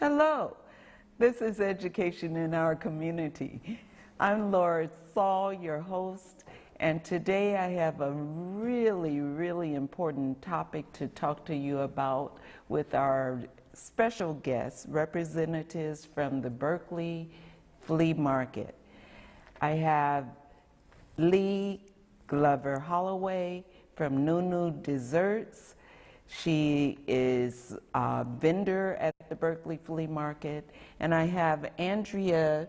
Hello, this is Education in Our Community. I'm Lora Sall, your host, and today I have a really important topic to talk to you about with our special guests, representatives from the Berkeley Flea Market. I have Lee Glover Holloway from Nunu Desserts. She is a vendor at the Berkeley Flea Market. And I have Andrea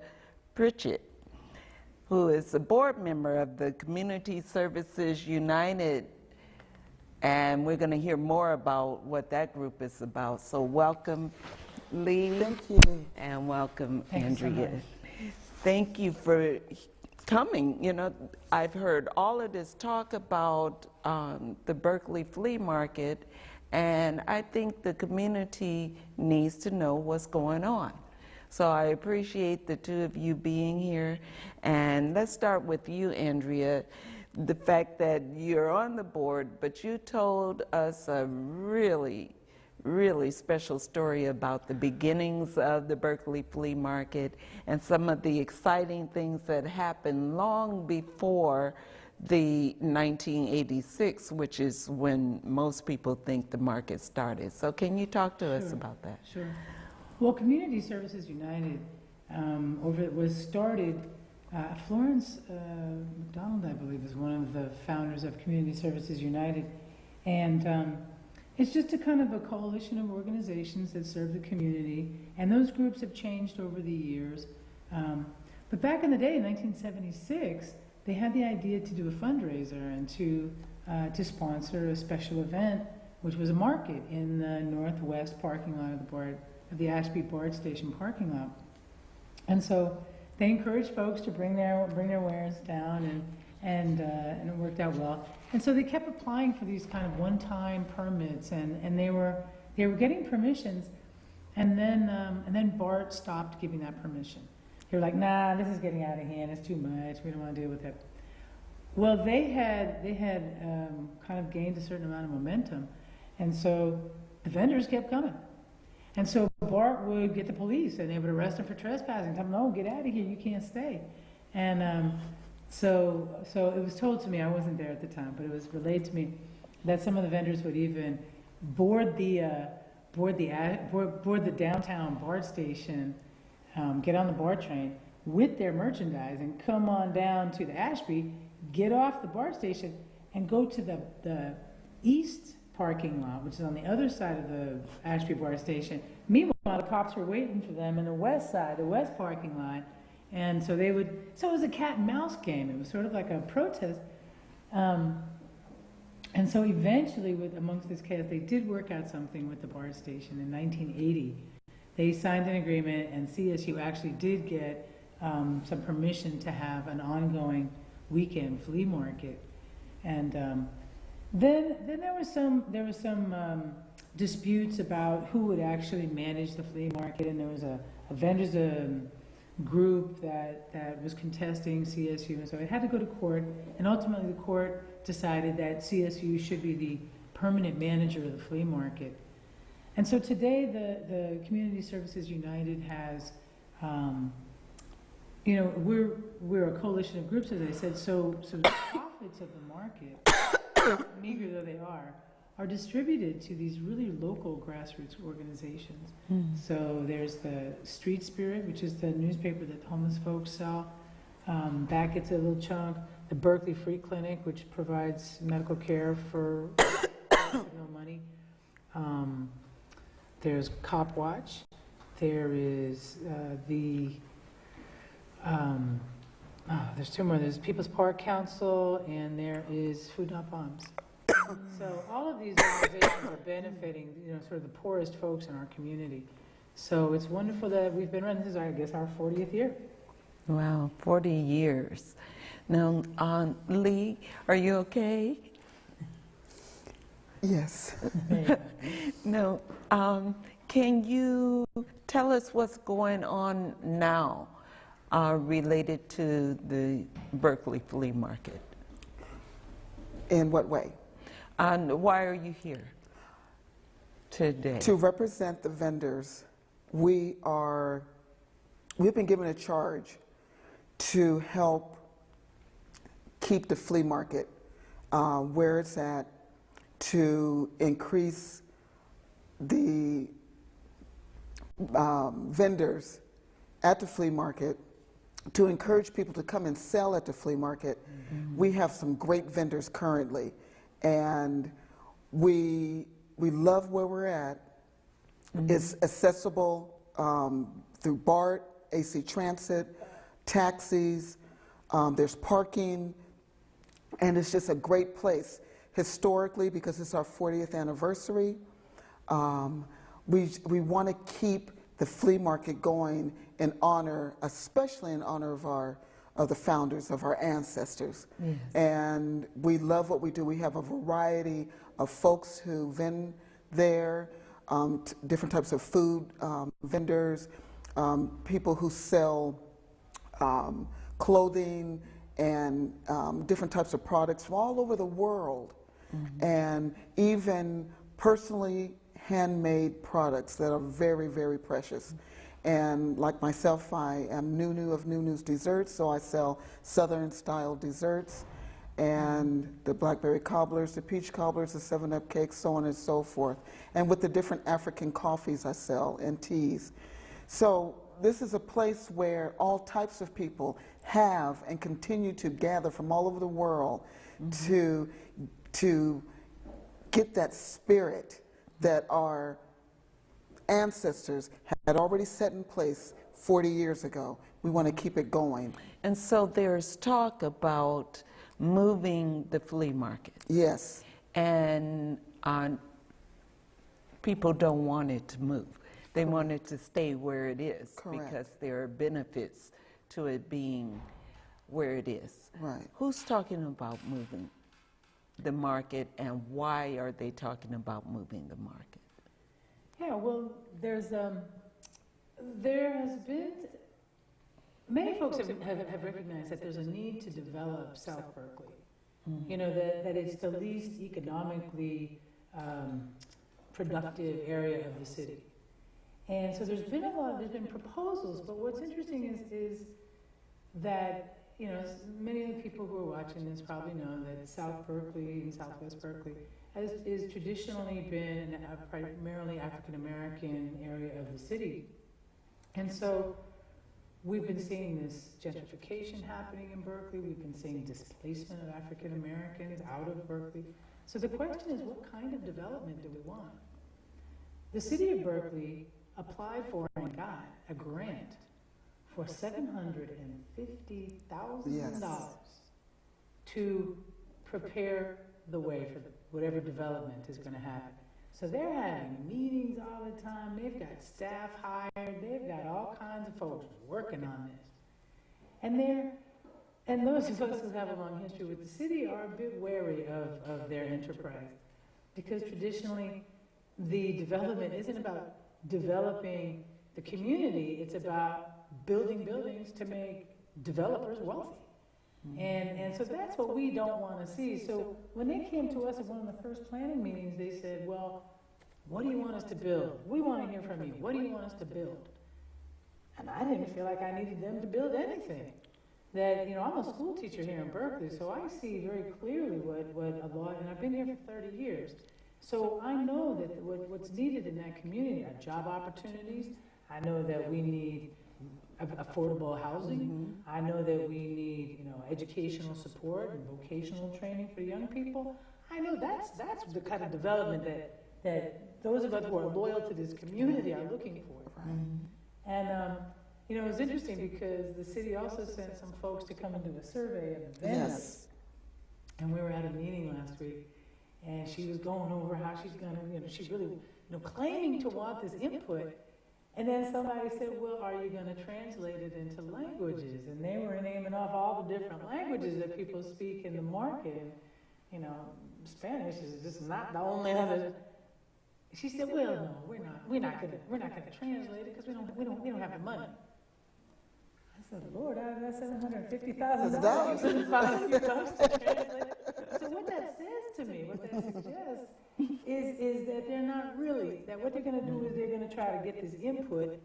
Pritchett, who is a board member of the Community Services United. And we're going to hear more about what that group is about. So welcome, Lee. Thank you. And welcome, Thanks so Andrea. much. Thank you for coming. You know, I've heard all of this talk about the Berkeley Flea Market, and I think the community needs to know what's going on. So I appreciate the two of you being here. And let's start with you, Andrea. The fact that you're on the board, but you told us a really special story about the beginnings of the Berkeley Flea Market and some of the exciting things that happened long before the 1986, which is when most people think the market started. So can you talk to us about that? Sure. Well, Community Services United was started. Florence McDonald, I believe, is one of the founders of Community Services United, and it's just a kind of a coalition of organizations that serve the community, and those groups have changed over the years. But back in the day, in 1976, they had the idea to do a fundraiser and to sponsor a special event, which was a market in the northwest parking lot of the Ashby BART station parking lot. And so they encouraged folks to bring their wares down, and it worked out well. And so they kept applying for these kind of one-time permits, and they were getting permissions, and then BART stopped giving that permission. They were like, nah, this is getting out of hand. It's too much. We don't want to deal with it. Well, they had kind of gained a certain amount of momentum, and so the vendors kept coming. And so BART would get the police, and they would arrest them for trespassing. Tell them, no, get out of here. You can't stay. And so it was told to me, I wasn't there at the time, but it was relayed to me that some of the vendors would even board the downtown BART station, get on the BART train with their merchandise and come on down to the Ashby, get off the BART station, and go to the east parking lot, which is on the other side of the Ashby BART station. Meanwhile, the cops were waiting for them in the west side, the west parking lot. And so it was a cat and mouse game. It was sort of like a protest. And so eventually, amongst this chaos, they did work out something with the BART station in 1980. They signed an agreement, and CSU actually did get some permission to have an ongoing weekend flea market. And then there was some disputes about who would actually manage the flea market, and there was a vendors group that was contesting CSU, and so it had to go to court, and ultimately the court decided that CSU should be the permanent manager of the flea market. And so today the Community Services United has, we're a coalition of groups, as I said, so the profits of the market, meager though they are distributed to these really local grassroots organizations. So there's the Street Spirit, which is the newspaper that homeless folks sell. That gets a little chunk. The Berkeley Free Clinic, which provides medical care for no money. There's Cop Watch. There is there's two more. There's People's Park Council, and there is Food Not Bombs. So all of these organizations are benefiting, sort of the poorest folks in our community. So it's wonderful that we've been running. This is, I guess, our 40th year. Wow, 40 years. Now, Lee, are you okay? Yes. No. Can you tell us what's going on now related to the Berkeley Flea Market? In what way? And why are you here today? To represent the vendors we've been given a charge to help keep the flea market where it's at, to increase the vendors at the flea market, to encourage people to come and sell at the flea market. We have some great vendors currently, and we love where we're at. It's accessible through BART, AC Transit, taxis, there's parking, and it's just a great place. Historically, because it's our 40th anniversary, we want to keep the flea market going in honor, especially in honor of the founders, of our ancestors. Yes. And we love what we do. We have a variety of folks who vend there, different types of food vendors, people who sell clothing and different types of products from all over the world, and even personally handmade products that are very, very precious. And like myself, I am Nunu of Nunu's Desserts, so I sell Southern style desserts, and the blackberry cobblers, the peach cobblers, the 7-Up cakes, so on and so forth. And with the different African coffees I sell and teas. So this is a place where all types of people have and continue to gather from all over the world to get that spirit that our ancestors had already set in place 40 years ago. We want to keep it going. And so there's talk about moving the flea market. Yes. And people don't want it to move. They want it to stay where it is. Correct. Because there are benefits to it being where it is. Right. Who's talking about moving the market, and why are they talking about moving the market? Yeah, well, there has been, many folks have recognized that there's a need to develop South Berkeley. You know, that it's the least economically productive area of the city. And so there's been proposals, but what's interesting is that, you know, many of the people who are watching this probably know that South Berkeley and Southwest Berkeley is traditionally been a primarily African-American area of the city. And so we've been seeing this gentrification happening in Berkeley. We've been seeing displacement of African-Americans out of Berkeley. So the question is, what kind of development do we want? The city of Berkeley applied for and got a grant for $750,000 to prepare the way for whatever development is going to happen. So they're having meetings all the time. They've got staff hired. They've got all kinds of folks working on this. And those of us who have a long history with the city are a bit wary of their enterprise, because traditionally the development isn't about developing the community. It's about building buildings to make developers wealthy. And so that's what we don't want to see. So when they came to us at one of the first planning meetings, they said, well, what do you want us to build? We want to hear from you. What do you want us to build? And I didn't feel like I needed them to build anything. That, you know, I'm a school teacher here in Berkeley, so I see very clearly what a lot, and I've been here for 30 years. So I know that what's needed in that community are job opportunities. I know that we need affordable housing. I know that we need, you know, educational support and vocational training for young people. I know that's the kind of development that those of us who are loyal to this community are looking for. And you know, it was interesting because the city also sent some folks to come and do a survey of the vendors. Yes. And we were at a meeting last week, and she was going over how she's gonna, you know, she's really, you know, claiming to want this input. And then somebody said, well, are you going to translate it into languages? And they were naming off all the different languages that people speak in the market. And, you know, Spanish is just not the only other. She said, well, no, we're not going to translate it because we don't have the money. I said, Lord, that's $750,000 to translate. So what that says to me, what that suggests is that they're not really, that what they're gonna do is they're gonna try to get this input,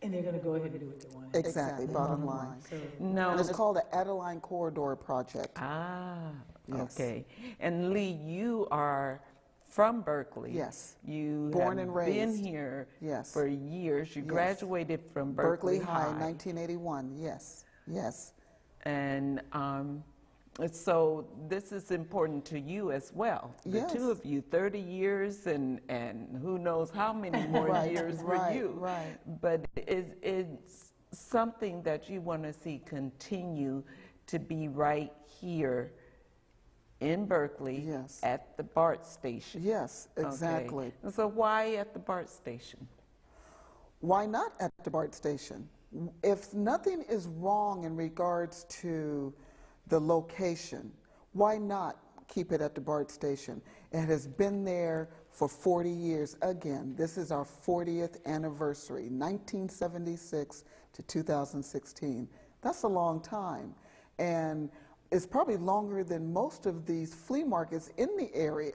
and they're gonna go ahead and do what they want. Exactly, bottom line. So, No. And it's called the Adeline Corridor Project. Ah, Yes. okay. And Lee, you are from Berkeley. Yes. You Born have and been raised. here Yes. for years. You Yes. graduated from Berkeley Berkeley High, 1981, yes, yes. And so this is important to you as well. Yes. The two of you, 30 years and who knows how many more Right, years for right, you. right. But it's something that you want to see continue to be right here in Berkeley Yes. at the BART station. Yes, exactly. Okay. And so why at the BART station? Why not at the BART station? If nothing is wrong in regards to the location, why not keep it at the BART station? It has been there for 40 years. Again, this is our 40th anniversary, 1976 to 2016. That's a long time. And it's probably longer than most of these flea markets in the area,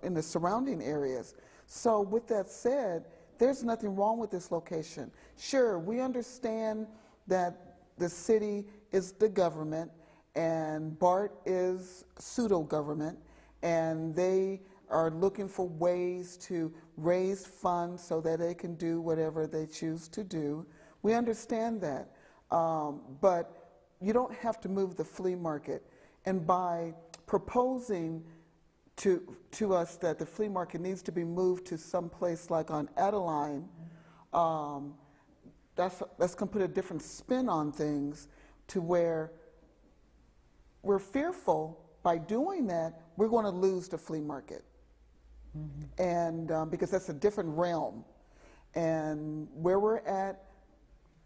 in the surrounding areas. So with that said, there's nothing wrong with this location. Sure, we understand that the city is the government and BART is pseudo-government, and they are looking for ways to raise funds so that they can do whatever they choose to do. We understand that, but you don't have to move the flea market. And by proposing to us that the flea market needs to be moved to some place like on Adeline, that's going to put a different spin on things to where we're fearful by doing that, we're going to lose the flea market. And because that's a different realm. And where we're at,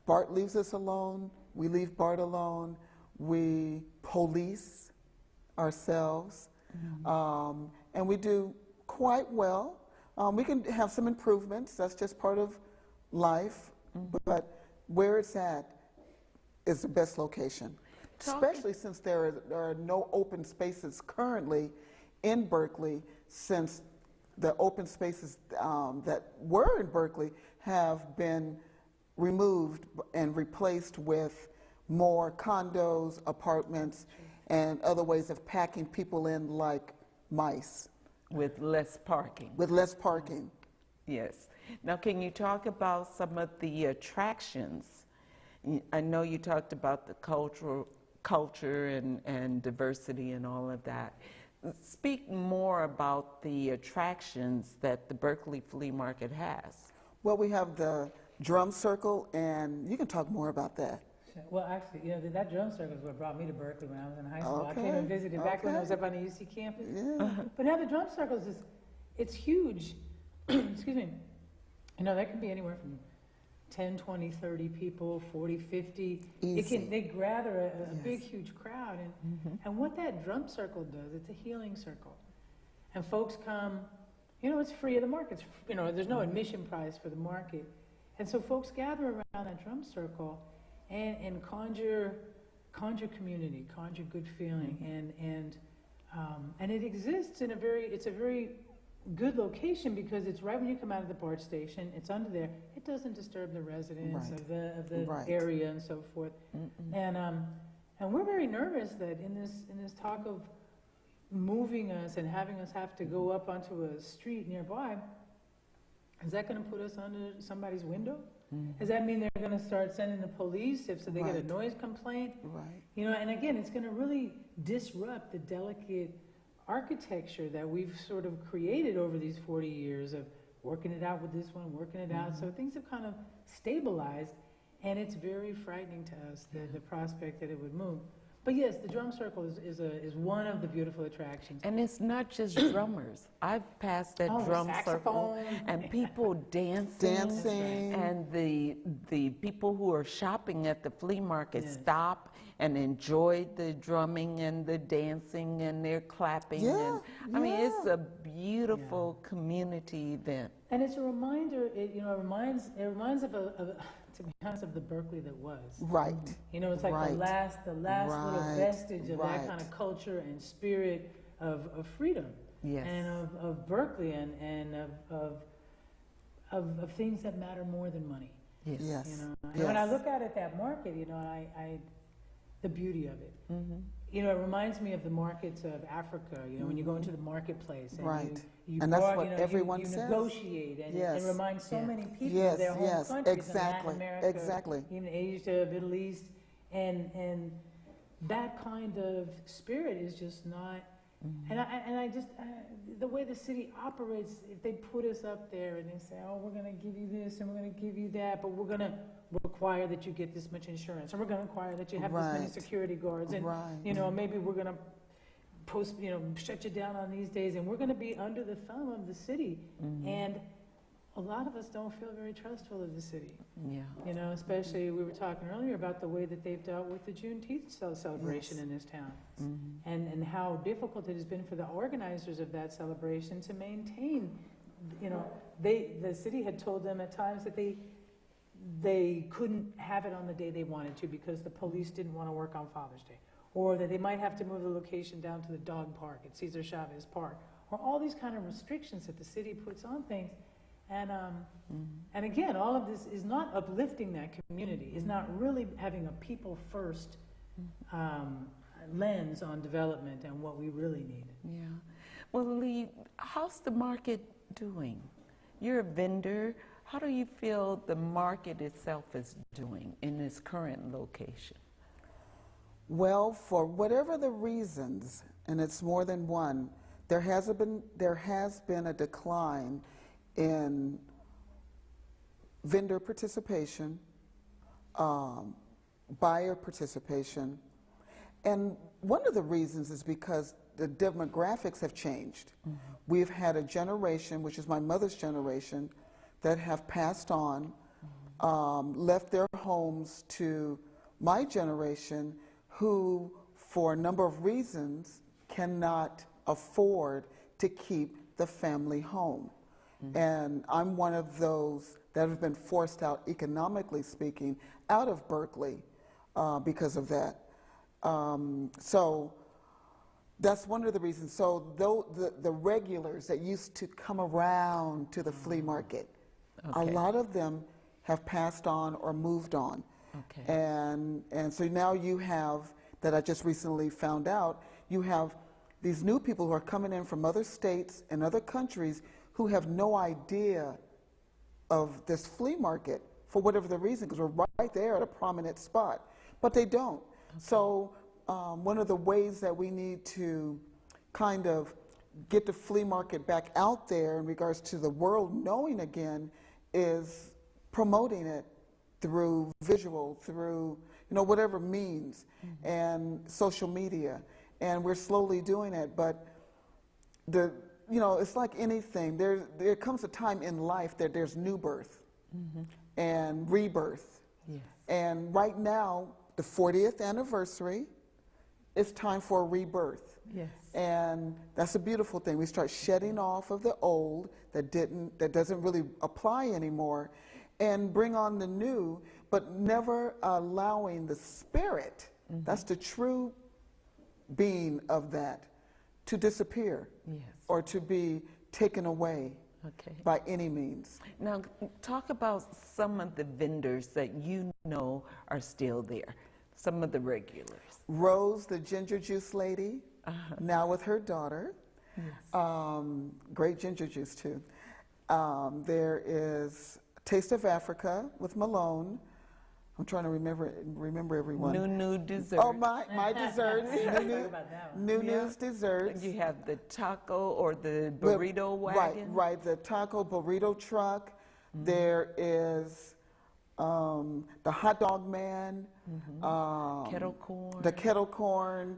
BART leaves us alone, we leave BART alone, we police ourselves, and we do quite well. We can have some improvements, that's just part of life, but where it's at is the best location. Especially since there are no open spaces currently in Berkeley, since the open spaces that were in Berkeley have been removed and replaced with more condos, apartments, and other ways of packing people in like mice. With less parking. With less parking. Yes. Now, can you talk about some of the attractions? I know you talked about the culture and diversity and all of that. Speak more about the attractions that the Berkeley Flea Market has. Well, we have the drum circle, and you can talk more about that. well, actually, that drum circle is what brought me to Berkeley when I was in high school. I came Okay, and visited back when I was okay. up on the UC campus. Yeah. But now the drum circles it's huge. Excuse me. That can be anywhere from 10, 20, 30 people, 40, 50. Easy. They gather a big, Yes. huge crowd. And what that drum circle does, it's a healing circle. And folks come, it's free of the market. There's no admission price for the market. And so folks gather around that drum circle and conjure community, conjure good feeling. And it exists in it's a very good location because it's right when you come out of the BART station. It's under there. It doesn't disturb the residents Right. of the Right. area and so forth. And we're very nervous that in this talk of moving us and having us have to go up onto a street nearby, is that going to put us under somebody's window? Does that mean they're going to start sending the police if they get a Right. noise complaint? Right. And again, it's going to really disrupt the delicate architecture that we've sort of created over these 40 years of working it out with this one, working it out. So things have kind of stabilized, and it's very frightening to us, the prospect that it would move. But yes, the drum circle is one of the beautiful attractions. And it's not just drummers. I've passed that Oh, drum circle saxophone. and people dancing. And the people who are shopping at the flea market Yes. stop and enjoy the drumming and the dancing and they're clapping. Yeah, And, I mean, it's yeah. a beautiful community event. And it's a reminder, it reminds to be honest, of the Berkeley that was. Right. It's like Right. the last little Right. vestige of Right. that kind of culture and spirit of freedom. Yes. and of Berkeley and of things that matter more than money. Yes. Yes. You know, and when I look at that market, you know, I the beauty of it. Mm-hmm. You know, it reminds me of the markets of Africa. You know, when you go into the marketplace and Right. you And that's bar- what you know, everyone you says. negotiate, and Yes. it reminds so Yes. many people Yes, of their home yes, countries exactly, in Latin America, exactly. in Asia, Middle East, and that kind of spirit is just not. Mm-hmm. And I just the way the city operates, if they put us up there and they say, oh, we're going to give you this and we're going to give you that, but we're going to require that you get this much insurance, and we're going to require that you have this many Right. security guards, and Right. you know, maybe we're going to shut you down on these days, and we're going to be under the thumb of the city. And a lot of us don't feel very trustful of the city. Yeah. You know, especially we were talking earlier about the way that they've dealt with the Juneteenth celebration Yes. in this town, Mm-hmm. and how difficult it has been for the organizers of that celebration to maintain. You know, the city had told them at times that they couldn't have it on the day they wanted to because the police didn't want to work on Father's Day, or that they might have to move the location down to the dog park at Cesar Chavez Park, or all these kind of restrictions that the city puts on things. And again, all of this is not uplifting that community, is not really having a people first lens on development and what we really need. Yeah. Well, Lee, how's the market doing? You're a vendor. How do you feel the market itself is doing in its current location? Well, for whatever the reasons, and it's more than one, there has been a decline in vendor participation, buyer participation, and one of the reasons is because the demographics have changed. We've had a generation, which is my mother's generation, that have passed on, left their homes to my generation, who, for a number of reasons, cannot afford to keep the family home. And I'm one of those that have been forced out, economically speaking, out of Berkeley because of that. So that's one of the reasons. So though the regulars that used to come around to the flea market, a lot of them have passed on or moved on. Okay. And so now you have, that I just recently found out, you have these new people who are coming in from other states and other countries who have no idea of this flea market for whatever the reason, because we're right there at a prominent spot, but they don't. So one of the ways that we need to kind of get the flea market back out there in regards to the world knowing again is promoting it through visual, through whatever means, and social media, and we're slowly doing it. But it's like anything. There comes a time in life that there's new birth and rebirth. Yes. And right now, the 40th anniversary, it's time for a rebirth. Yes. And that's a beautiful thing. We start shedding off of the old that doesn't really apply anymore, and bring on the new, but never allowing the spirit, that's the true being of that, to disappear. Yes. Or to be taken away by any means. Now, talk about some of the vendors that you know are still there, some of the regulars. Rose, the ginger juice lady, now with her daughter. Yes. Great ginger juice, too. There is Taste of Africa with Malone. I'm trying to remember everyone. New dessert. Oh, my desserts. News desserts. You have the taco or the burrito wagon. Right, the taco burrito truck. There is the hot dog man. Kettle corn. The kettle corn.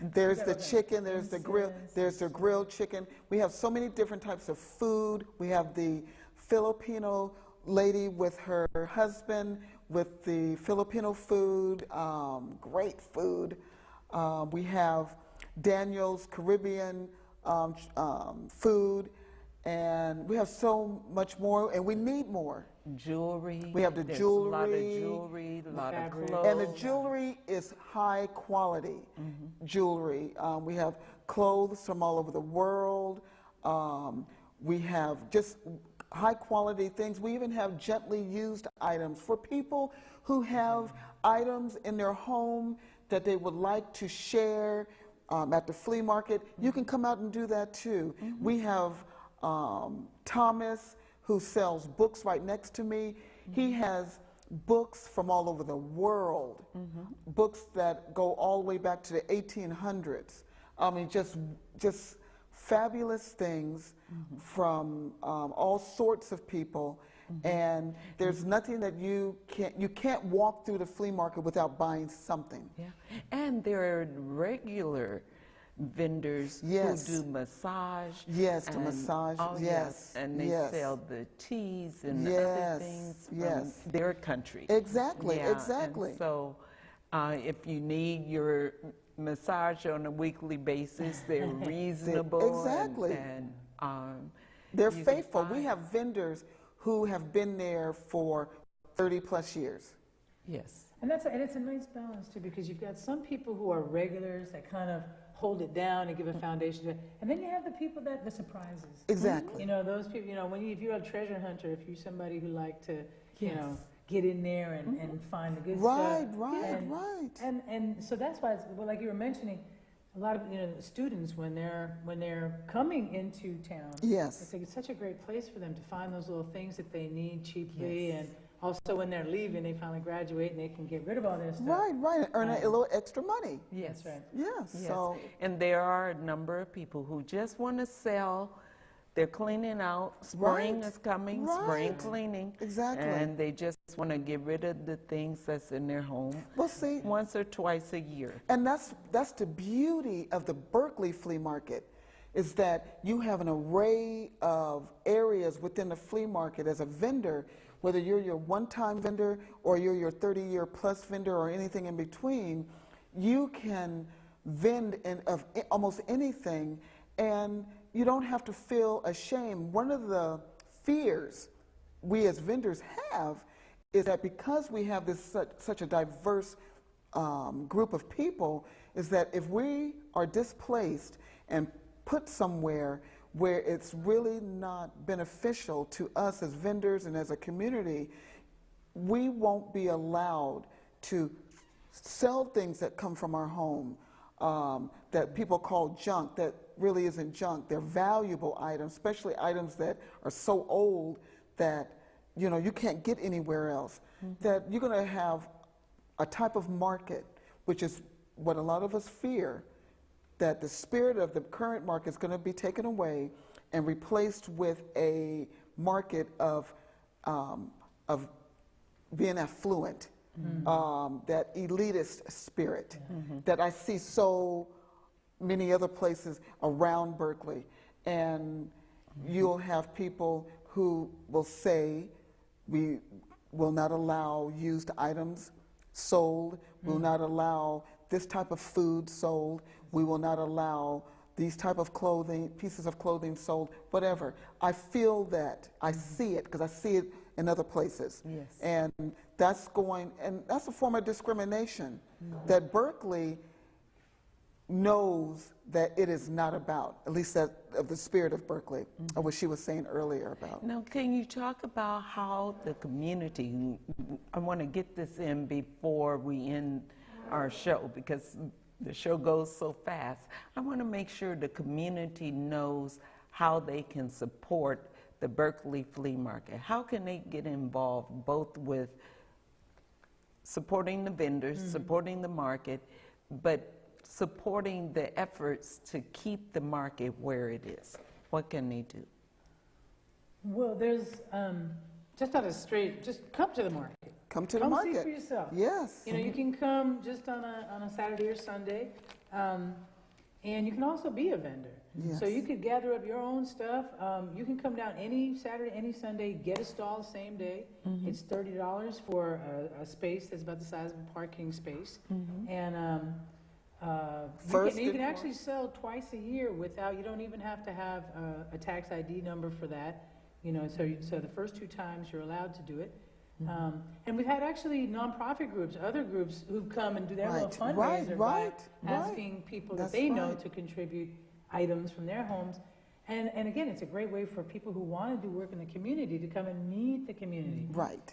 There's the chicken, there's the grilled chicken. We have so many different types of food. We have the Filipino lady with her husband with the Filipino food, great food. We have Daniel's Caribbean food, and we have so much more, and we need more. Jewelry. We have the There's a lot of jewelry, jewelry, a lot of fabric. clothes. And the jewelry is high quality jewelry. We have clothes from all over the world. We have just high quality things. We even have gently used items for people who have items in their home that they would like to share at the flea market. You can come out and do that too. We have Thomas, who sells books right next to me. He has books from all over the world, books that go all the way back to the 1800s. I mean, just fabulous things from all sorts of people. And there's nothing that you can't walk through the flea market without buying something. Yeah, and there are regular vendors Yes. who do massage. Yes, the and- massage, oh, yes, and they yes. sell the teas and Yes, other things from yes. their country. Exactly, Yeah, exactly. And so, if you need your massage on a weekly basis, they're reasonable. Exactly. And They're you can faithful. We find- have vendors who have been there for 30 plus years. Yes. And it's a nice balance too, because you've got some people who are regulars that kind of hold it down and give a foundation to it, and then you have the people the surprises. Exactly. You know, those people. You know, if you're a treasure hunter, if you're somebody who like to, you Yes. know, get in there and find the good Right, stuff. right, and, right. And so that's why, well, like you were mentioning, a lot of students when they're coming into town. Yes. It's such a great place for them to find those little things that they need cheaply, Yes. and also when they're leaving, they finally graduate and they can get rid of all their stuff. Right, right. And earn a little extra money. Yes. That's right. Yes. Yes. So, And there are a number of people who just want to sell. They're cleaning out. Spring Right. is coming. Spring Right. cleaning. Exactly. And they just want to get rid of the things that's in their home well, see, once or twice a year. and that's the beauty of the Berkeley flea market, is that you have an array of areas within the flea market as a vendor, whether you're your one-time vendor or you're your 30-year plus vendor or anything in between, you can vend of almost anything, and you don't have to feel ashamed. One of the fears we as vendors have is that because we have this such a diverse group of people, is that if we are displaced and put somewhere where it's really not beneficial to us as vendors and as a community, we won't be allowed to sell things that come from our home, that people call junk, that really isn't junk. They're valuable items, especially items that are so old that you can't get anywhere else. That you're going to have a type of market, which is what a lot of us fear, that the spirit of the current market is going to be taken away and replaced with a market of being affluent, that elitist spirit that I see so many other places around Berkeley. And you'll have people who will say, we will not allow used items sold, will not allow this type of food sold, we will not allow these type of clothing, pieces of clothing sold, whatever. I feel that, I see it, because I see it in other places. Yes. And that's a form of discrimination that Berkeley knows that it is not about, at least that of the spirit of Berkeley, of what she was saying earlier about. Now, can you talk about how the community, I want to get this in before we end our show, because the show goes so fast. I want to make sure the community knows how they can support the Berkeley Flea Market. How can they get involved both with supporting the vendors, supporting the market, but supporting the efforts to keep the market where it is? What can they do? Well, there's just on a straight, just come to the market. Come to the Come market. see for yourself. Yes. You can come just on a Saturday or Sunday, and you can also be a vendor. Yes. So you could gather up your own stuff. You can come down any Saturday, any Sunday, get a stall same day. It's $30 for a space that's about the size of a parking space, and First you can and actually sell twice a year without, you don't even have to have a tax ID number for that. You know, so the first 2 times you're allowed to do it. And we've had actually nonprofit groups, other groups who've come and do their little fundraiser by asking people that they know to contribute items from their homes. And again, it's a great way for people who want to do work in the community to come and meet the community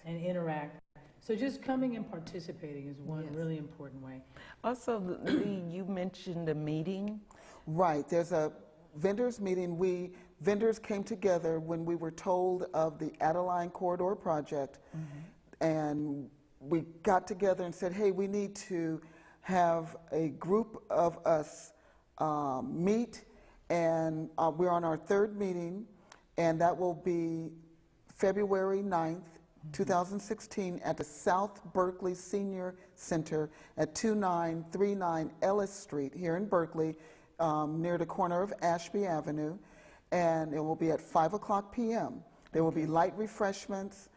and interact. So just coming and participating is one really important way. Also, Lee, you mentioned a meeting. Right, there's a vendors meeting. Vendors came together when we were told of the Adeline Corridor project, and we got together and said, hey, we need to have a group of us meet, and we're on our 3rd meeting, and that will be February 9th, 2016 at the South Berkeley Senior Center at 2939 Ellis Street here in Berkeley, near the corner of Ashby Avenue, and it will be at 5:00 p.m. There will be light refreshments,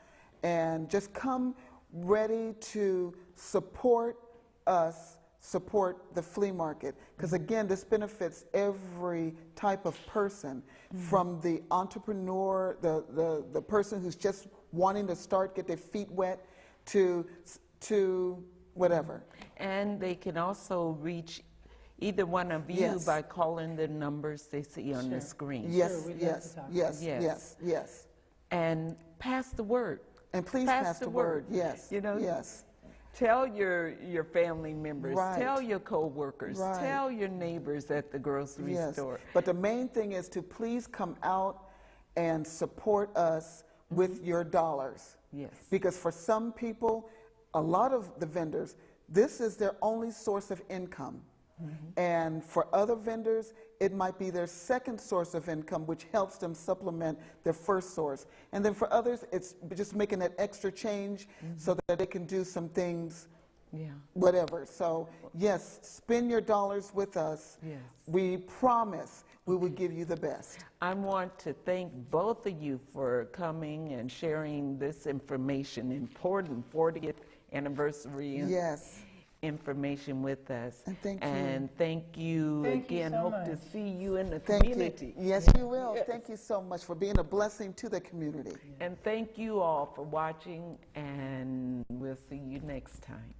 and just come ready to support us, support the flea market, because again, this benefits every type of person, from the entrepreneur, the person who's just wanting to start, get their feet wet, to whatever. And they can also reach either one of you by calling the numbers they see on the screen. Yes, yes. And pass the word. And please pass the word. Yes. You know, yes. Tell your family members, tell your co-workers, tell your neighbors at the grocery store. But the main thing is to please come out and support us with your dollars. Yes. Because for some people, a lot of the vendors, this is their only source of income. And for other vendors, it might be their second source of income, which helps them supplement their first source. And then for others, it's just making that extra change so that they can do some things, whatever. So yes, spend your dollars with us. Yes. We promise we will give you the best. I want to thank both of you for coming and sharing this information, important 40th anniversary. Information with us. And thank you. And thank you again. So Hope much. to see you in the Thank community. you. Yes, you will. Thank you so much for being a blessing to the community. And thank you all for watching, and we'll see you next time.